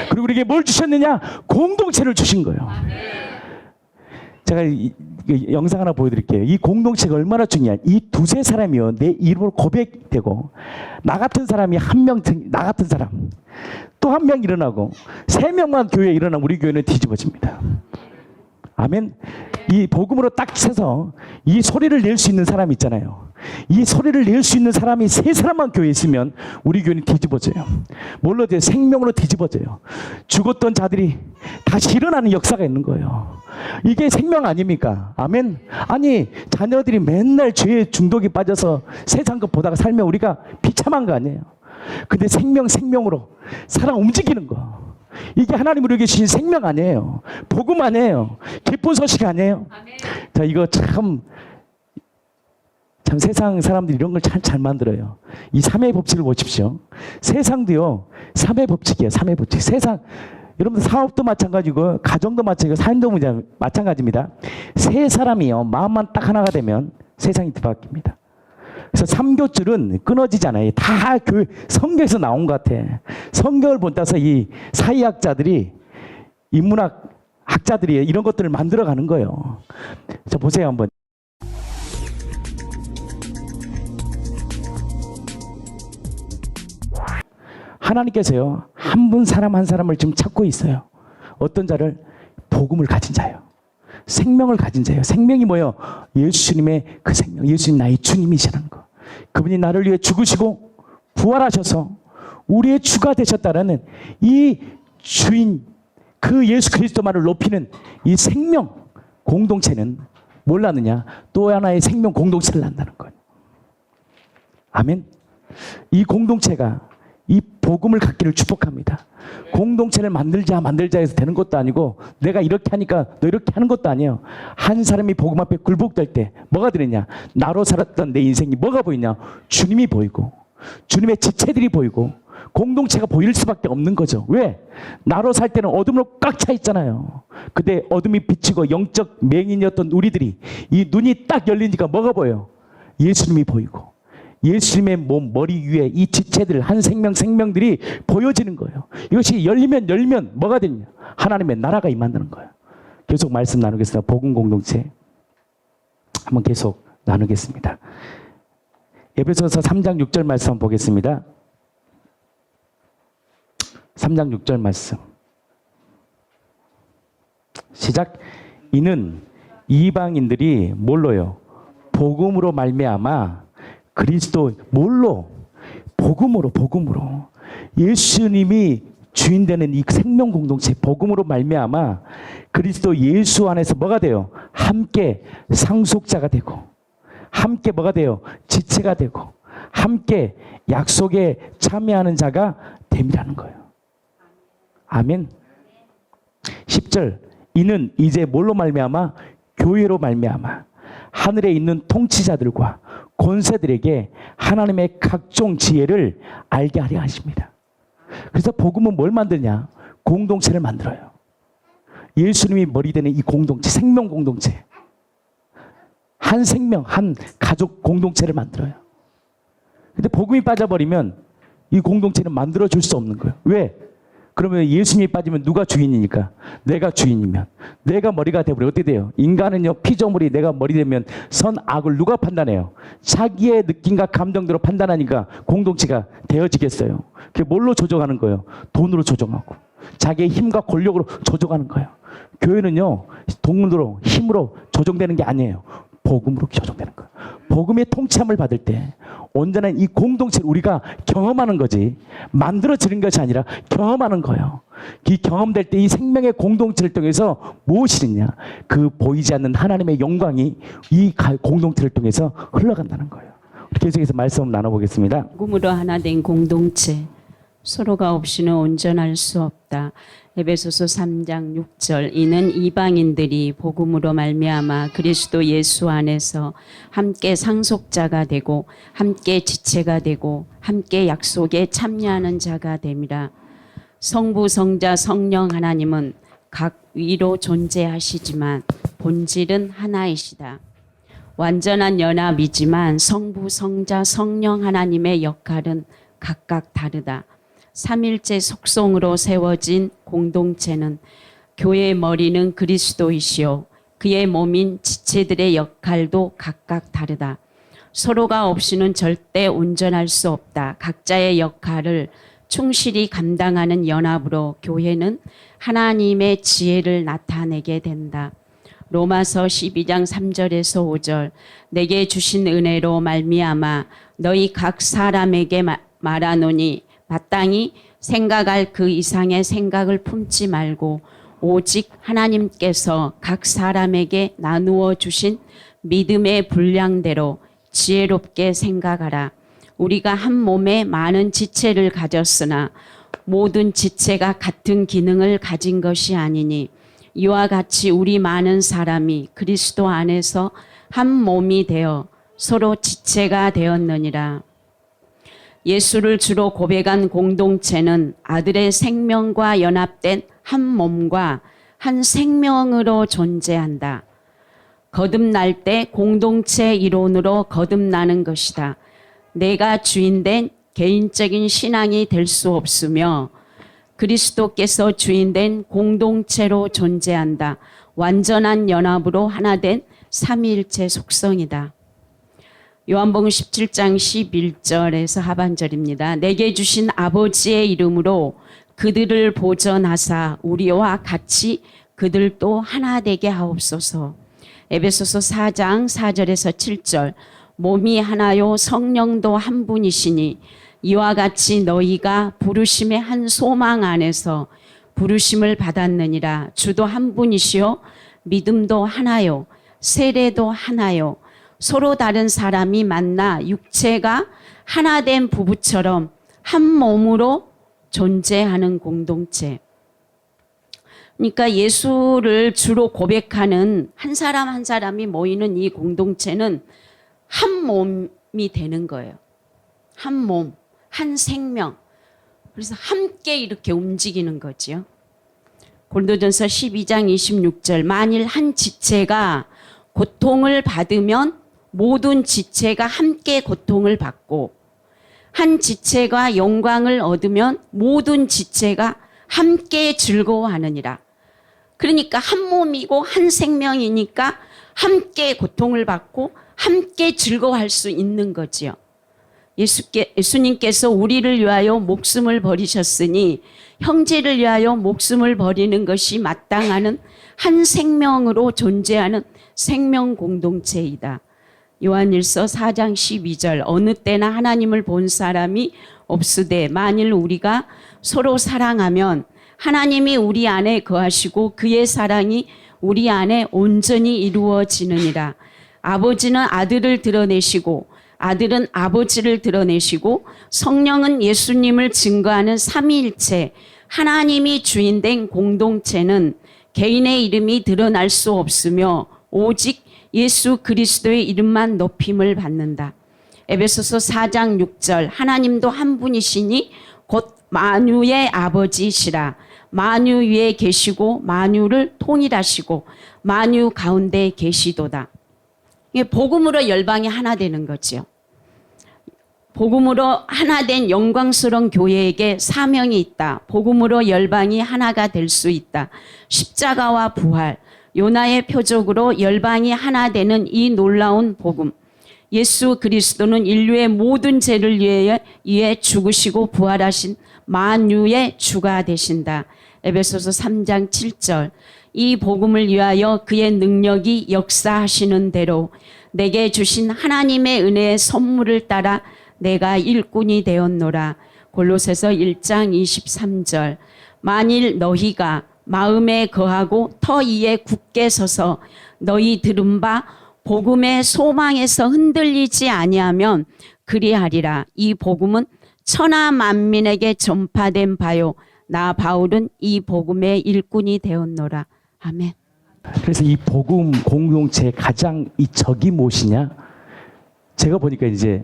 그리고 우리에게 뭘 주셨느냐? 공동체를 주신 거예요. 제가 영상 하나 보여드릴게요. 이 공동체가 얼마나 중요한, 이 두세 사람이요, 내 이름으로 고백되고, 나 같은 사람이 한 명, 나 같은 사람, 또 한 명 일어나고, 세 명만 교회에 일어나면 우리 교회는 뒤집어집니다. 아멘. 이 복음으로 딱 서서 이 소리를 낼 수 있는 사람 있잖아요. 이 소리를 낼 수 있는 사람이 세 사람만 교회에 있으면 우리 교회는 뒤집어져요. 뭘로 돼요? 생명으로 뒤집어져요. 죽었던 자들이 다시 일어나는 역사가 있는 거예요. 이게 생명 아닙니까? 아멘. 아니, 자녀들이 맨날 죄에 중독이 빠져서 세상 것 보다가 살면 우리가 비참한 거 아니에요. 근데 생명으로 살아 움직이는 거, 이게 하나님 우리에게 주신 생명 아니에요. 복음 아니에요. 기쁜 소식 아니에요. 아멘. 자, 이거 참 세상 사람들이 이런 걸 잘 만들어요. 이 3의 법칙을 보십시오. 세상도요, 3의 법칙이에요. 3의 법칙. 세상, 여러분들 사업도 마찬가지고, 가정도 마찬가지고, 삶도 마찬가지입니다. 세 사람이요, 마음만 딱 하나가 되면 세상이 뒤바뀝니다. 그래서 삼교줄은 끊어지잖아요. 다 성경에서 나온 것 같아. 성경을 본따서 이 사회학자들이, 인문학 학자들이 이런 것들을 만들어가는 거예요. 자, 보세요 한번. 하나님께서요, 한 분 사람 한 사람을 지금 찾고 있어요. 어떤 자를? 복음을 가진 자예요. 생명을 가진 자예요. 생명이 뭐예요? 예수님의 그 생명, 예수님 나의 주님이시라는 거. 그분이 나를 위해 죽으시고 부활하셔서 우리의 주가 되셨다라는 이 주인, 그 예수 그리스도만을 높이는 이 생명 공동체는 뭘 낳느냐? 또 하나의 생명 공동체를 낳는다는 거예요. 아멘. 이 공동체가 이 복음을 갖기를 축복합니다. 공동체를 만들자 해서 되는 것도 아니고, 내가 이렇게 하니까 너 이렇게 하는 것도 아니에요. 한 사람이 복음 앞에 굴복될 때 뭐가 되느냐? 나로 살았던 내 인생이 뭐가 보이냐? 주님이 보이고, 주님의 지체들이 보이고, 공동체가 보일 수밖에 없는 거죠. 왜? 나로 살 때는 어둠으로 꽉 차 있잖아요. 근데 어둠이 비치고 영적 맹인이었던 우리들이 이 눈이 딱 열리니까 뭐가 보여요? 예수님이 보이고, 예수님의 몸, 머리 위에 이 지체들, 한 생명들이 보여지는 거예요. 이것이 열리면 뭐가 되냐? 하나님의 나라가 임한다는 거예요. 계속 말씀 나누겠습니다. 복음 공동체 한번 계속 나누겠습니다. 에베소서 3장 6절 말씀 한번 보겠습니다. 3장 6절 말씀 시작. 이는 이방인들이 뭘로요? 복음으로 말미암아 그리스도, 뭘로? 복음으로. 예수님이 주인 되는 이 생명 공동체, 복음으로 말미암아 그리스도 예수 안에서 뭐가 돼요? 함께 상속자가 되고, 함께 뭐가 돼요? 지체가 되고, 함께 약속에 참여하는 자가 됨이라는 거예요. 아멘. 10절. 이는 이제 뭘로 말미암아? 교회로 말미암아 하늘에 있는 통치자들과 권세들에게 하나님의 각종 지혜를 알게 하려 하십니다. 그래서 복음은 뭘 만드냐? 공동체를 만들어요. 예수님이 머리 되는 이 공동체, 생명 공동체, 한 생명, 한 가족 공동체를 만들어요. 근데 복음이 빠져버리면 이 공동체는 만들어줄 수 없는 거예요. 왜? 그러면 예수님이 빠지면 누가 주인이니까? 내가 주인이면, 내가 머리가 되버려 어떻게 돼요? 인간은요, 피조물이 내가 머리 되면 선악을 누가 판단해요? 자기의 느낌과 감정대로 판단하니까 공동체가 되어지겠어요. 그게 뭘로 조정하는 거예요? 돈으로 조정하고, 자기의 힘과 권력으로 조정하는 거예요. 교회는요, 돈으로, 힘으로 조정되는 게 아니에요. 복음으로 조정되는 거예요. 복음의 통치함을 받을 때 온전한 이 공동체를 우리가 경험하는 거지, 만들어지는 것이 아니라 경험하는 거예요. 이 경험될 때 이 생명의 공동체를 통해서 무엇이 있냐? 그 보이지 않는 하나님의 영광이 이 공동체를 통해서 흘러간다는 거예요. 계속해서 말씀 나눠보겠습니다. 복음으로 하나 된 공동체, 서로가 없이는 온전할 수 없다. 에베소서 3장 6절. 이는 이방인들이 복음으로 말미암아 그리스도 예수 안에서 함께 상속자가 되고, 함께 지체가 되고, 함께 약속에 참여하는 자가 됨이라. 성부, 성자, 성령 하나님은 각 위로 존재하시지만 본질은 하나이시다. 완전한 연합이지만 성부, 성자, 성령 하나님의 역할은 각각 다르다. 삼일째 속성으로 세워진 공동체는 교회의 머리는 그리스도이시요 그의 몸인 지체들의 역할도 각각 다르다. 서로가 없이는 절대 온전할 수 없다. 각자의 역할을 충실히 감당하는 연합으로 교회는 하나님의 지혜를 나타내게 된다. 로마서 12장 3절에서 5절 내게 주신 은혜로 말미암아 너희 각 사람에게 말하노니 마땅히 생각할 그 이상의 생각을 품지 말고 오직 하나님께서 각 사람에게 나누어 주신 믿음의 분량대로 지혜롭게 생각하라. 우리가 한 몸에 많은 지체를 가졌으나 모든 지체가 같은 기능을 가진 것이 아니니 이와 같이 우리 많은 사람이 그리스도 안에서 한 몸이 되어 서로 지체가 되었느니라. 예수를 주로 고백한 공동체는 아들의 생명과 연합된 한 몸과 한 생명으로 존재한다. 거듭날 때 공동체 이론으로 거듭나는 것이다. 내가 주인된 개인적인 신앙이 될 수 없으며 그리스도께서 주인된 공동체로 존재한다. 완전한 연합으로 하나된 삼위일체 속성이다. 요한복음 17장 11절에서 하반절입니다. 내게 주신 아버지의 이름으로 그들을 보전하사 우리와 같이 그들도 하나 되게 하옵소서. 에베소서 4장 4절에서 7절 몸이 하나요 성령도 한 분이시니 이와 같이 너희가 부르심의 한 소망 안에서 부르심을 받았느니라. 주도 한 분이시요 믿음도 하나요 세례도 하나요 서로 다른 사람이 만나 육체가 하나된 부부처럼 한 몸으로 존재하는 공동체. 그러니까 예수를 주로 고백하는 한 사람 한 사람이 모이는 이 공동체는 한 몸이 되는 거예요. 한 몸, 한 생명. 그래서 함께 이렇게 움직이는 거죠. 고린도전서 12장 26절 만일 한 지체가 고통을 받으면 모든 지체가 함께 고통을 받고 한 지체가 영광을 얻으면 모든 지체가 함께 즐거워하느니라. 그러니까 한 몸이고 한 생명이니까 함께 고통을 받고 함께 즐거워할 수 있는 거지요. 예수님께서 우리를 위하여 목숨을 버리셨으니 형제를 위하여 목숨을 버리는 것이 마땅하는 한 생명으로 존재하는 생명 공동체이다. 요한일서 4장 12절 어느 때나 하나님을 본 사람이 없으되 만일 우리가 서로 사랑하면 하나님이 우리 안에 거하시고 그의 사랑이 우리 안에 온전히 이루어지느니라. 아버지는 아들을 드러내시고 아들은 아버지를 드러내시고 성령은 예수님을 증거하는 삼위일체 하나님이 주인된 공동체는 개인의 이름이 드러날 수 없으며 오직 예수 그리스도의 이름만 높임을 받는다. 에베소서 4장 6절 하나님도 한 분이시니 곧 만유의 아버지시라. 만유 위에 계시고 만유를 통일하시고 만유 가운데 계시도다. 이게 복음으로 열방이 하나 되는 거죠. 복음으로 하나 된 영광스러운 교회에게 사명이 있다. 복음으로 열방이 하나가 될 수 있다. 십자가와 부활, 요나의 표적으로 열방이 하나 되는 이 놀라운 복음. 예수 그리스도는 인류의 모든 죄를 위해 죽으시고 부활하신 만유의 주가 되신다. 에베소서 3장 7절 이 복음을 위하여 그의 능력이 역사하시는 대로 내게 주신 하나님의 은혜의 선물을 따라 내가 일꾼이 되었노라. 골로새서 1장 23절 만일 너희가 마음에 거하고 터 위에 굳게 서서 너희 들은 바 복음의 소망에서 흔들리지 아니하면 그리하리라. 이 복음은 천하 만민에게 전파된 바요 나 바울은 이 복음의 일꾼이 되었노라. 아멘. 그래서 이 복음 공동체의 가장 이 적이 무엇이냐? 제가 보니까 이제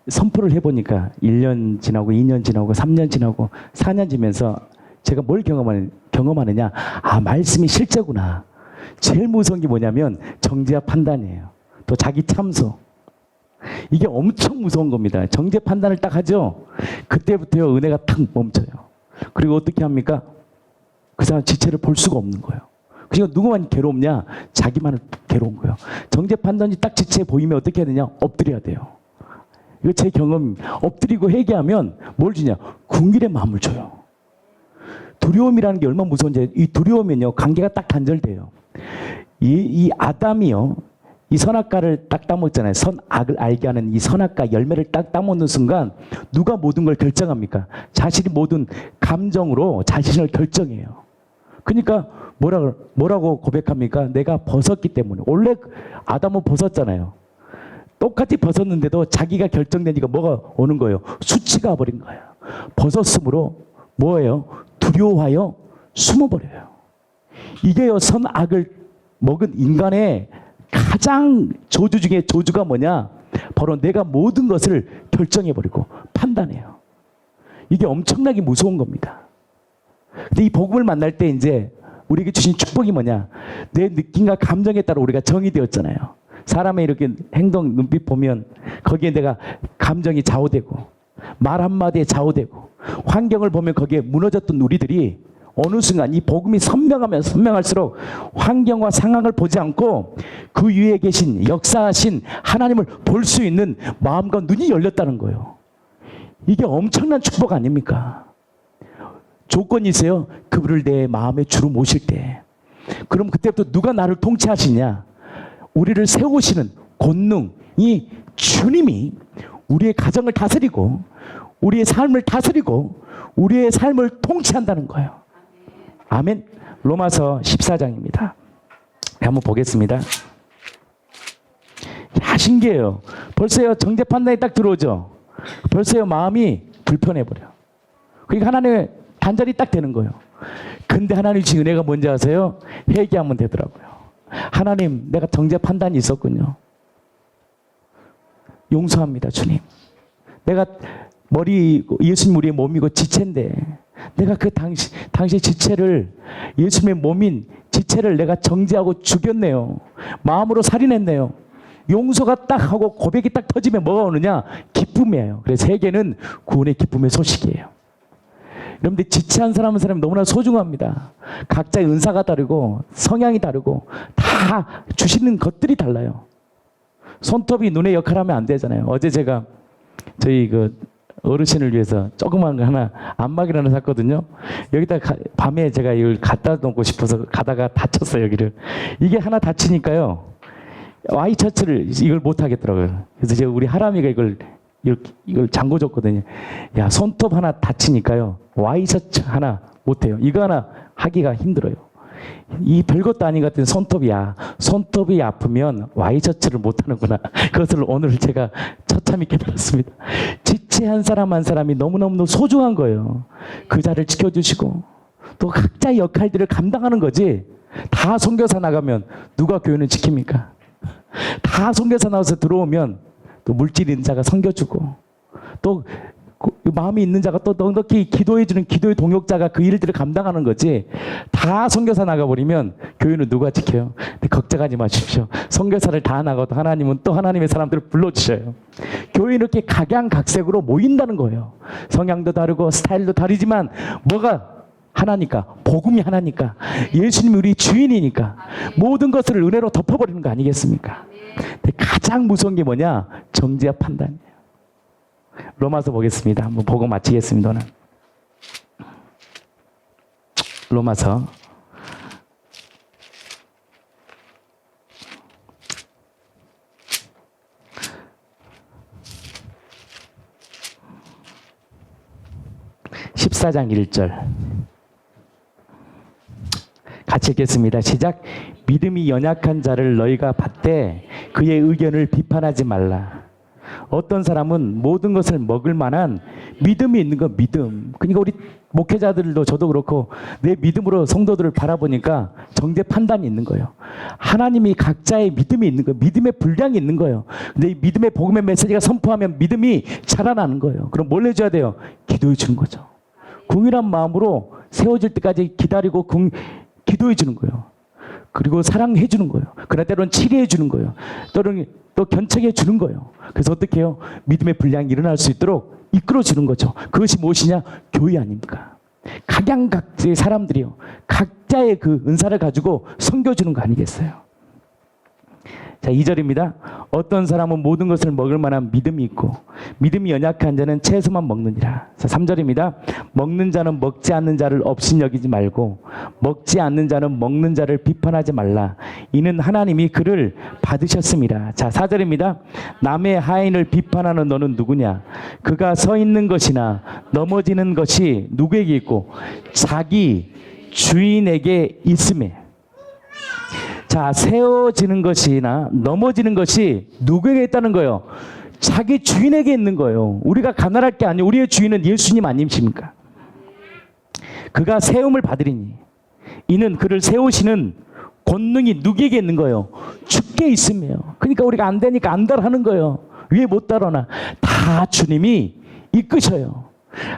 선포를 해보니까 1년 지나고 2년 지나고 3년 지나고 4년 지면서 제가 뭘 경험하느냐? 아, 말씀이 실제구나. 제일 무서운 게 뭐냐면 정죄와 판단이에요. 또 자기 참소. 이게 엄청 무서운 겁니다. 정죄 판단을 딱 하죠. 그때부터요 은혜가 탁 멈춰요. 그리고 어떻게 합니까? 그 사람 지체를 볼 수가 없는 거예요. 그러니까 누구만 괴롭냐? 자기만 괴로운 거예요. 정죄 판단이 딱 지체 보이면 어떻게 해야 되냐? 엎드려야 돼요. 이거 제 경험. 엎드리고 회개하면 뭘 주냐? 궁일의 마음을 줘요. 두려움이라는 게 얼마나 무서운지. 이 두려우면요, 관계가 딱 단절돼요. 이 아담이요, 이 선악과를 딱 따먹잖아요. 선악을 알게 하는 이 선악과 열매를 딱 따먹는 순간 누가 모든 걸 결정합니까? 자신이 모든 감정으로 자신을 결정해요. 그러니까 뭐라고 고백합니까? 내가 벗었기 때문에. 원래 아담은 벗었잖아요. 똑같이 벗었는데도 자기가 결정되니까 뭐가 오는 거예요? 수치가 와버린 거예요. 벗었으므로 뭐예요? 두려워하여 숨어버려요. 이게요, 선악을 먹은 인간의 가장 저주 중에 저주가 뭐냐? 바로 내가 모든 것을 결정해버리고 판단해요. 이게 엄청나게 무서운 겁니다. 근데 이 복음을 만날 때 이제 우리에게 주신 축복이 뭐냐? 내 느낌과 감정에 따라 우리가 정이 되었잖아요. 사람의 이렇게 행동, 눈빛 보면 거기에 내가 감정이 좌우되고 말 한마디에 좌우되고 환경을 보면 거기에 무너졌던 우리들이 어느 순간 이 복음이 선명하면 선명할수록 환경과 상황을 보지 않고 그 위에 계신 역사하신 하나님을 볼 수 있는 마음과 눈이 열렸다는 거예요. 이게 엄청난 축복 아닙니까? 조건이 있어요. 그분을 내 마음의 주로 모실 때. 그럼 그때부터 누가 나를 통치하시냐? 우리를 세우시는 권능이 주님이 우리의 가정을 다스리고 우리의 삶을 다스리고 우리의 삶을 통치한다는 거예요. 아멘. 로마서 14장입니다. 한번 보겠습니다. 야, 신기해요. 벌써요, 정죄 판단이 딱 들어오죠. 벌써요, 마음이 불편해버려. 그러니까 하나님의 단절이 딱 되는 거예요. 근데 하나님 주신 은혜가 뭔지 아세요? 회개하면 되더라고요. 하나님, 내가 정죄 판단이 있었군요. 용서합니다, 주님. 내가 예수님 우리의 몸이고 지체인데 내가 그 당시 지체를, 예수님의 몸인 지체를 내가 정죄하고 죽였네요. 마음으로 살인했네요. 용서가 딱 하고 고백이 딱 터지면 뭐가 오느냐? 기쁨이에요. 그래서 회개는 구원의 기쁨의 소식이에요. 여러분들, 지체한 사람은 너무나 소중합니다. 각자의 은사가 다르고 성향이 다르고 다 주시는 것들이 달라요. 손톱이 눈의 역할을 하면 안 되잖아요. 어제 제가 저희 어르신을 위해서 조그만 거 하나, 안마기를 하나 샀거든요. 여기다 밤에 제가 이걸 갖다 놓고 싶어서 가다가 다쳤어요, 여기를. 이게 하나 다치니까요, Y처치를 이걸 못 하겠더라고요. 그래서 제가 우리 하람이가 이걸 잠궈줬거든요. 야, 손톱 하나 다치니까요, Y처치 하나 못 해요. 이거 하나 하기가 힘들어요. 이 별것도 아닌 것 같은 손톱이 아프면 Y처치를 못 하는구나. 그것을 오늘 제가 처참히 깨달았습니다. 지체 한 사람 한 사람이 너무너무 소중한 거예요. 그 자를 지켜주시고 또 각자의 역할들을 감당하는 거지. 다 선교사 나가면 누가 교회는 지킵니까? 다 선교사 나와서 들어오면 또 물질 있는 자가 섬겨주고 또 마음이 있는 자가 또 넉넉히 기도해주는 기도의 동역자가 그 일들을 감당하는 거지. 다 선교사 나가버리면 교회는 누가 지켜요? 근데 걱정하지 마십시오. 선교사를 다 나가도 하나님은 또 하나님의 사람들을 불러주셔요. 교회는 이렇게 각양각색으로 모인다는 거예요. 성향도 다르고 스타일도 다르지만 뭐가 하나니까, 복음이 하나니까, 예수님이 우리 주인이니까 모든 것을 은혜로 덮어버리는 거 아니겠습니까? 근데 가장 무서운 게 뭐냐? 정죄와 판단이에요. 로마서 보겠습니다. 한번 보고 마치겠습니다. 오늘. 로마서 14장 1절 같이 읽겠습니다. 시작. 믿음이 연약한 자를 너희가 받되 그의 의견을 비판하지 말라. 어떤 사람은 모든 것을 먹을 만한 믿음이 있는 거, 믿음. 그러니까 우리 목회자들도 저도 그렇고 내 믿음으로 성도들을 바라보니까 정죄 판단이 있는 거예요. 하나님이 각자의 믿음이 있는 거예요. 믿음의 분량이 있는 거예요. 근데 이 믿음의 복음의 메시지가 선포하면 믿음이 자라나는 거예요. 그럼 뭘 해줘야 돼요? 기도해 주는 거죠. 궁일한 마음으로 세워질 때까지 기다리고 기도해 주는 거예요. 그리고 사랑해 주는 거예요. 그러나 때로는 치료해 주는 거예요. 때로는 또 견책해 주는 거예요. 그래서 어떻게 해요? 믿음의 분량이 일어날 수 있도록 이끌어 주는 거죠. 그것이 무엇이냐? 교회 아닙니까? 각양각색의 사람들이요. 각자의 그 은사를 가지고 섬겨주는 거 아니겠어요? 자, 2절입니다. 어떤 사람은 모든 것을 먹을 만한 믿음이 있고 믿음이 연약한 자는 채소만 먹느니라. 자, 3절입니다. 먹는 자는 먹지 않는 자를 업신여기지 말고 먹지 않는 자는 먹는 자를 비판하지 말라. 이는 하나님이 그를 받으셨습니다. 자, 4절입니다. 남의 하인을 비판하는 너는 누구냐? 그가 서 있는 것이나 넘어지는 것이 누구에게 있고 자기 주인에게 있음에. 자, 세워지는 것이나 넘어지는 것이 누구에게 있다는 거예요? 자기 주인에게 있는 거예요. 우리가 가난할 게 아니에요. 우리의 주인은 예수님 아니십니까? 그가 세움을 받으리니 이는 그를 세우시는 권능이 누구에게 있는 거예요? 주께 있으며. 그러니까 우리가 안 되니까 안 따라하는 거예요. 왜 못 따라나? 다 주님이 이끄셔요.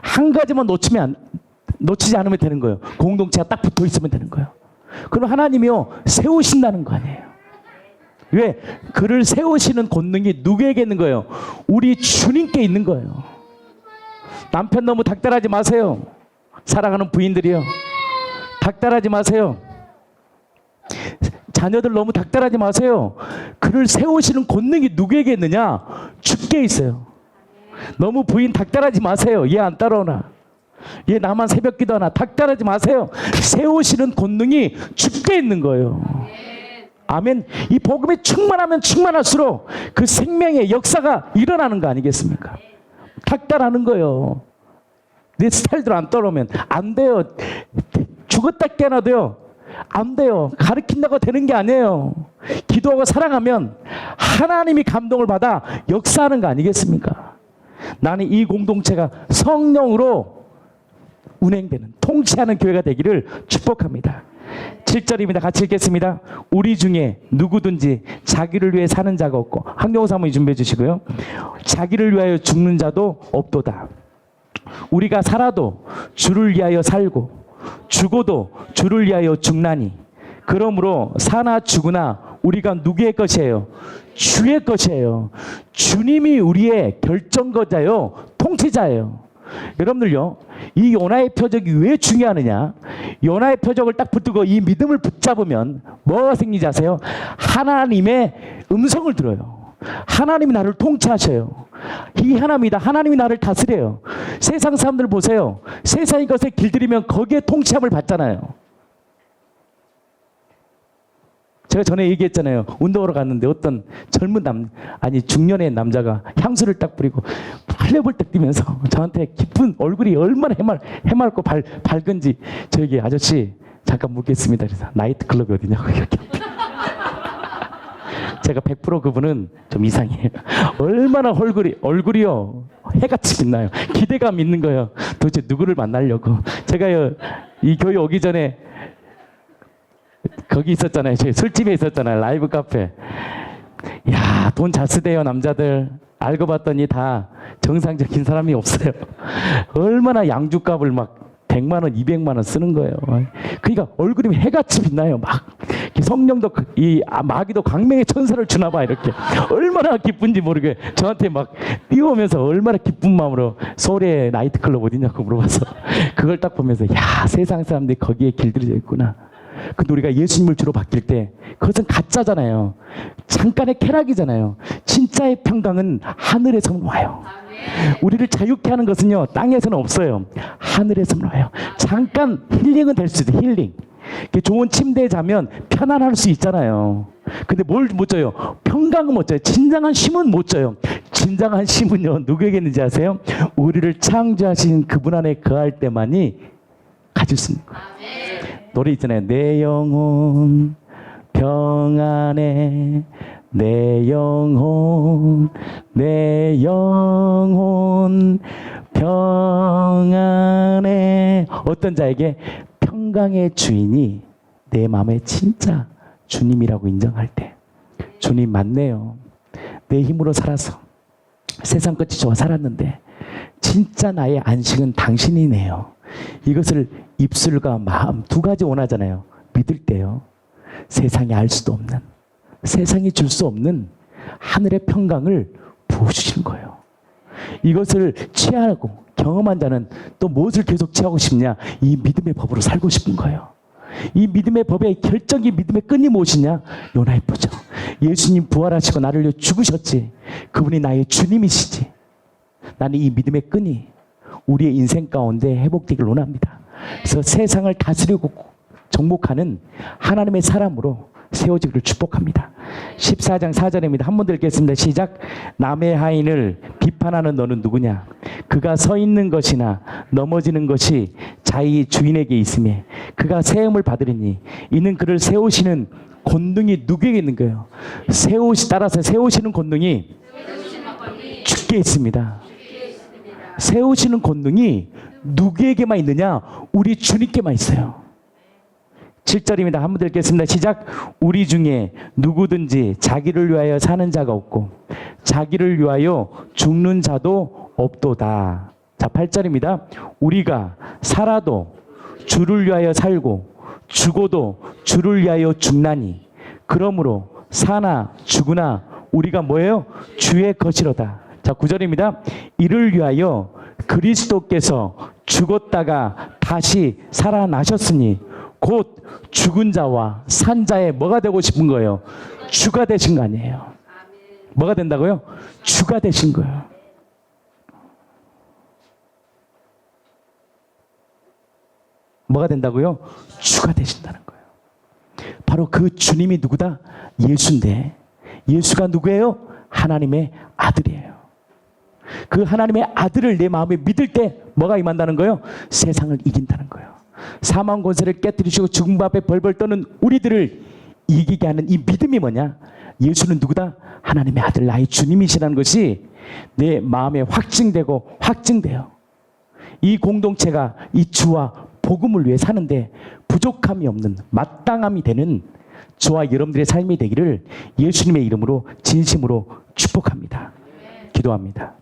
한 가지만 놓치지 않으면 되는 거예요. 공동체가 딱 붙어 있으면 되는 거예요. 그럼 하나님이요 세우신다는 거 아니에요. 왜? 그를 세우시는 권능이 누구에게 있는 거예요? 우리 주님께 있는 거예요. 남편 너무 닥달하지 마세요. 사랑하는 부인들이요, 닥달하지 마세요. 자녀들 너무 닥달하지 마세요. 그를 세우시는 권능이 누구에게 있느냐? 주께 있어요. 너무 부인 닥달하지 마세요. 얘 안 따라오나? 얘 나만 새벽 기도하나? 닥달하지 마세요. 세우시는 권능이 주께 있는 거예요. 아멘. 이 복음이 충만하면 충만할수록 그 생명의 역사가 일어나는 거 아니겠습니까? 닥달하는 거예요. 내 스타일대로 안 따라오면 안 돼요. 죽었다 깨어나도요 안 돼요. 가르친다고 되는 게 아니에요. 기도하고 사랑하면 하나님이 감동을 받아 역사하는 거 아니겠습니까? 나는 이 공동체가 성령으로 운행되는, 통치하는 교회가 되기를 축복합니다. 7절입니다. 같이 읽겠습니다. 우리 중에 누구든지 자기를 위해 사는 자가 없고, 한경호 사모님 준비해 주시고요. 자기를 위하여 죽는 자도 없도다. 우리가 살아도 주를 위하여 살고 죽어도 주를 위하여 죽나니 그러므로 사나 죽으나 우리가 누구의 것이에요? 주의 것이에요. 주님이 우리의 결정거자요, 통치자예요. 여러분들요, 이 요나의 표적이 왜 중요하느냐? 요나의 표적을 딱 붙들고 이 믿음을 붙잡으면 뭐가 생기지 아세요? 하나님의 음성을 들어요. 하나님이 나를 통치하셔요. 이 하나님이다. 하나님이 나를 다스려요. 세상 사람들 보세요. 세상의 것에 길들이면 거기에 통치함을 받잖아요. 제가 전에 얘기했잖아요. 운동하러 갔는데 어떤 젊은 중년의 남자가 향수를 딱 뿌리고 활력을 딱 뛰면서 저한테 기쁜 얼굴이 얼마나 해맑고 밝은지, 저에게 아저씨 잠깐 묻겠습니다. 그래서 나이트클럽이 어디냐고 이렇게. 제가 100% 그분은 좀 이상해요. 얼마나 얼굴이요 해같이 빛나요. 기대감 있는 거예요. 도대체 누구를 만나려고. 제가요 이 교회 오기 전에 거기 있었잖아요. 저희 술집에 있었잖아요. 라이브 카페. 야, 돈 잘 쓰대요 남자들. 알고 봤더니 다 정상적인 사람이 없어요. 얼마나 양주값을 막 100만 원, 200만 원 쓰는 거예요. 그러니까 얼굴이 해같이 빛나요. 막 성령도 마귀도 광명의 천사를 주나 봐 이렇게. 얼마나 기쁜지 모르게 저한테 막 뛰어오면서 얼마나 기쁜 마음으로 서울에 나이트클럽 어디냐고 물어봐서 그걸 딱 보면서 야, 세상 사람들이 거기에 길들여져 있구나. 근데 우리가 예수님을 주로 바뀔 때 그것은 가짜잖아요. 잠깐의 쾌락이잖아요. 진짜의 평강은 하늘에서만 와요. 우리를 자유케 하는 것은요 땅에서는 없어요. 하늘에서만 와요. 잠깐 힐링은 될 수 있어요. 힐링. 좋은 침대에 자면 편안할 수 있잖아요. 근데 뭘 못 져요? 평강은 못 져요. 진정한 쉼은 못 져요. 진정한 쉼은요 누구에게 있는지 아세요? 우리를 창조하신 그분 안에 거할 때만이 가질 수 있는 거예요. 노래 있잖아요. 내 영혼 평안해, 내 영혼 평안해. 어떤 자에게 평강의 주인이 내 마음에 진짜 주님이라고 인정할 때, 주님 맞네요. 내 힘으로 살아서 세상 끝이 좋아 살았는데 진짜 나의 안식은 당신이네요. 이것을 입술과 마음 두 가지 원하잖아요. 믿을 때요 세상이 알 수도 없는, 세상이 줄 수 없는 하늘의 평강을 부어주시는 거예요. 이것을 취하고 경험한 자는 또 무엇을 계속 취하고 싶냐? 이 믿음의 법으로 살고 싶은 거예요. 이 믿음의 법의 결정이 믿음의 끈이 무엇이냐? 요나이프죠. 예수님 부활하시고 나를 위해 죽으셨지. 그분이 나의 주님이시지. 나는 이 믿음의 끈이 우리의 인생 가운데 회복되길 원합니다. 그래서 세상을 다스리고 정복하는 하나님의 사람으로 세워지기를 축복합니다. 14장 4절입니다. 한 번 더 읽겠습니다. 시작. 남의 하인을 비판하는 너는 누구냐? 그가 서 있는 것이나 넘어지는 것이 자기 주인에게 있으며 그가 세움을 받으리니 이는 그를 세우시는 권능이 누구에게 있는 거예요? 따라서 세우시는 권능이 주께 있습니다. 세우시는 권능이 누구에게만 있느냐? 우리 주님께만 있어요. 7절입니다. 한 번 더 읽겠습니다. 시작. 우리 중에 누구든지 자기를 위하여 사는 자가 없고 자기를 위하여 죽는 자도 없도다. 자, 8절입니다. 우리가 살아도 주를 위하여 살고 죽어도 주를 위하여 죽나니 그러므로 사나 죽으나 우리가 뭐예요? 주의 것이로다. 자, 9절입니다. 이를 위하여 그리스도께서 죽었다가 다시 살아나셨으니 곧 죽은 자와 산 자의 뭐가 되고 싶은 거예요? 주가 되신 거 아니에요. 뭐가 된다고요? 주가 되신 거예요. 뭐가 된다고요? 주가 되신다는 거예요. 바로 그 주님이 누구다? 예수인데 예수가 누구예요? 하나님의 아들이에요. 그 하나님의 아들을 내 마음에 믿을 때 뭐가 임한다는 거예요? 세상을 이긴다는 거예요. 사망 권세를 깨뜨리시고 죽음 앞에 벌벌 떠는 우리들을 이기게 하는 이 믿음이 뭐냐? 예수는 누구다? 하나님의 아들, 나의 주님이시라는 것이 내 마음에 확증되고 확증돼요. 이 공동체가 이 주와 복음을 위해 사는데 부족함이 없는 마땅함이 되는 저와 여러분들의 삶이 되기를 예수님의 이름으로 진심으로 축복합니다. 기도합니다.